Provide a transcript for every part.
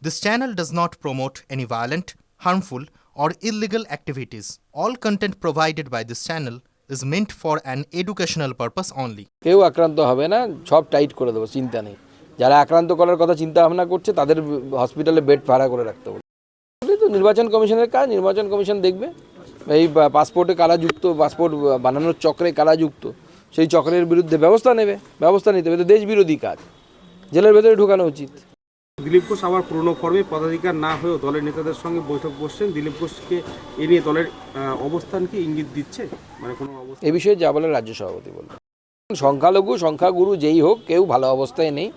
This channel does not promote any violent, harmful, or illegal activities. All content provided by this channel is meant for an educational purpose only. কেউ আক্রান্ত হবে না, সব tight করে দেবো, চিন্তা নেই। যারা আক্রান্ত করার কথা চিন্তা ভাবনা করছে তাদের হসপিটালে বেড ভাড়া করে রাখতে হবে। তো নির্বাচন কমিশনের কাজ, নির্বাচন কমিশন দেখবে এই পাসপোর্টে কারা যুক্ত, পাসপোর্ট বানানোর চক্রে কারা যুক্ত, সেই চক্রের বিরুদ্ধে ব্যবস্থা নিতে হবে। তো দেশ বিরোধী কাজ, জেলের ভেতরে ঢুকানো উচিত। দিলীপ ঘোষ আবার পুরনো ফর্মে পদাধিকার না হয়েও দলের নেতাদের সঙ্গে বৈঠক বসছেন। দিলীপ ঘোষকে এ নিয়ে দলের অবস্থানকে ইঙ্গিত দিচ্ছে, মানে কোনো অবস্থা এ বিষয়ে যা বলে রাজ্য সভাপতি বলবে। সংখ্যালঘু সংখ্যাগুরু যেই হোক, কেউ ভালো অবস্থায় নেই।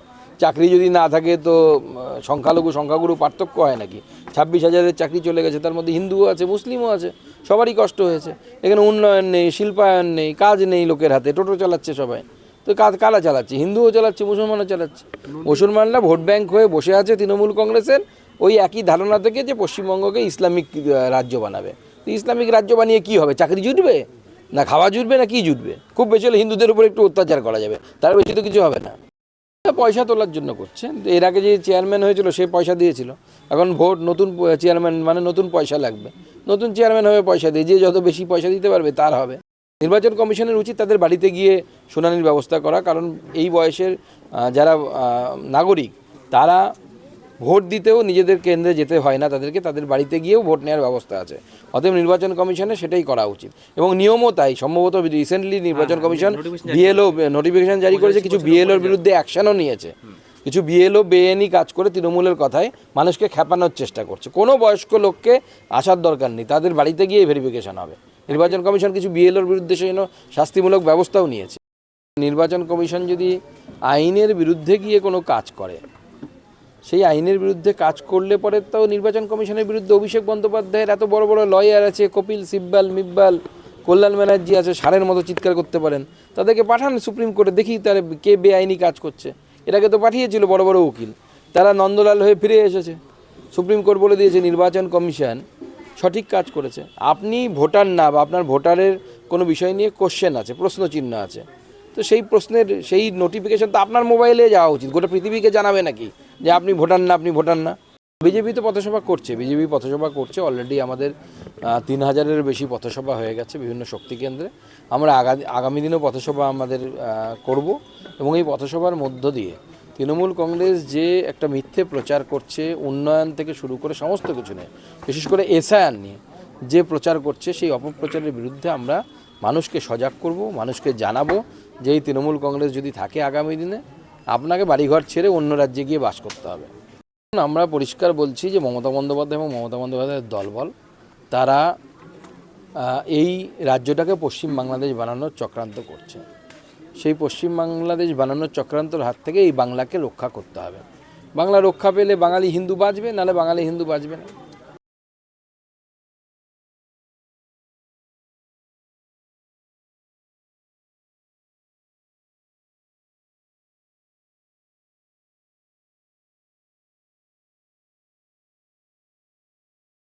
চাকরি যদি না থাকে তো সংখ্যালঘু সংখ্যাগুরু পার্থক্য হয় নাকি? 26,000-এর চাকরি চলে গেছে, তার মধ্যে হিন্দুও আছে, মুসলিমও আছে, সবারই কষ্ট হয়েছে। এখানে উন্নয়ন নেই, শিল্পায়ন নেই, কাজ নেই লোকের হাতে, টোটো চালাচ্ছে সবাই। তো কাজ কারা চালাচ্ছে? হিন্দুও চালাচ্ছে, মুসলমানও চালাচ্ছে। মুসলমানরা ভোট ব্যাংক হয়ে বসে আছে তৃণমূল কংগ্রেসের ওই একই ধারণা থেকে যে পশ্চিমবঙ্গকে ইসলামিক রাজ্য বানাবে। তো ইসলামিক রাজ্য বানিয়ে কি হবে? চাকরি জুটবে না, খাওয়া জুটবে না, কি জুটবে? খুব বেশি হলে হিন্দুদের উপর একটু অত্যাচার করা যাবে, তার বেশি তো কিছু হবে না। পয়সা তোলার জন্য করছে। এর আগে যে চেয়ারম্যান হয়েছিল সে পয়সা দিয়েছিল, এখন ভোট নতুন চেয়ারম্যান মানে নতুন পয়সা লাগবে, নতুন চেয়ারম্যান হবে পয়সা দিয়ে, যে যত বেশি পয়সা দিতে পারবে তার হবে। নির্বাচন কমিশনের উচিত তাদের বাড়িতে গিয়ে শুনানির ব্যবস্থা করা, কারণ এই বয়সের যারা নাগরিক তারা ভোট দিতেও নিজেদের কেন্দ্রে যেতে হয় না তাদেরকে, তাদের বাড়িতে গিয়েও ভোট নেওয়ার ব্যবস্থা আছে। অতএব নির্বাচন কমিশনের সেটাই করা উচিত এবং নিয়মও তাই। সম্ভবত রিসেন্টলি নির্বাচন কমিশন বিএলও নোটিফিকেশন জারি করেছে, কিছু বিএলওর বিরুদ্ধে অ্যাকশনও নিয়েছে। কিছু বিএলও বেআইনি কাজ করে তৃণমূলের কথায় মানুষকে খেপানোর চেষ্টা করছে। কোনো বয়স্ক লোককে আসার দরকার নেই, তাদের বাড়িতে গিয়ে ভেরিফিকেশন হবে। নির্বাচন কমিশন কিছু বিএলওর বিরুদ্ধে সেজন্য শাস্তিমূলক ব্যবস্থাও নিয়েছে। নির্বাচন কমিশন যদি আইনের বিরুদ্ধে গিয়ে কোনো কাজ করে, সেই আইনের বিরুদ্ধে কাজ করলে পরে তো নির্বাচন কমিশনের বিরুদ্ধে অভিষেক বন্দ্যোপাধ্যায়ের এত বড় বড় লয়ার আছে, কপিল সিব্বাল, মিব্বাল, কল্যাণ ব্যানার্জি আছে, ষাঁড়ের মতো চিৎকার করতে পারেন, তাদেরকে পাঠান সুপ্রিম কোর্টে, দেখি তারা কে বেআইনি কাজ করছে। এটাকে তো পাঠিয়েছিল বড় বড় উকিল, তারা নন্দলাল হয়ে ফিরে এসেছে। সুপ্রিম কোর্ট বলে দিয়েছে নির্বাচন কমিশন সঠিক কাজ করেছে। আপনি ভোটার না, বা আপনার ভোটারের কোনো বিষয় নিয়ে কোশ্চেন আছে, প্রশ্নচিহ্ন আছে, তো সেই প্রশ্নের সেই নোটিফিকেশন তো আপনার মোবাইলে যাওয়া উচিত। গোটা পৃথিবীকে জানাবে নাকি যে আপনি ভোটার না, আপনি ভোটার না? বিজেপি তো পথসভা করছে, বিজেপি পথসভা করছে। অলরেডি আমাদের 3,000-এর বেশি পথসভা হয়ে গেছে বিভিন্ন শক্তি কেন্দ্রে। আমরা আগামী দিনেও পথসভা আমাদের করব এবং এই পথসভার মধ্য দিয়ে তৃণমূল কংগ্রেস যে একটা মিথ্যে প্রচার করছে, উন্নয়ন থেকে শুরু করে সমস্ত কিছু নিয়ে, বিশেষ করে এসআইআর নিয়ে যে প্রচার করছে, সেই অপপ্রচারের বিরুদ্ধে আমরা মানুষকে সজাগ করব, মানুষকে জানাবো যে এই তৃণমূল কংগ্রেস যদি থাকে আগামী দিনে আপনাকে বাড়িঘর ছেড়ে অন্য রাজ্যে গিয়ে বাস করতে হবে। আমরা পরিষ্কার বলছি যে মমতা বন্দ্যোপাধ্যায় এবং মমতা বন্দ্যোপাধ্যায়ের দলবল তারা এই রাজ্যটাকে পশ্চিম বাংলাদেশ বানানোর চক্রান্ত করছে। সেই পশ্চিম বাংলাদেশ বানানোর চক্রান্তর হাত থেকে এই বাংলাকে রক্ষা করতে হবে। বাংলা রক্ষা পেলে বাঙালি হিন্দু বাঁচবে, নাহলে বাঙালি হিন্দু বাঁচবে না।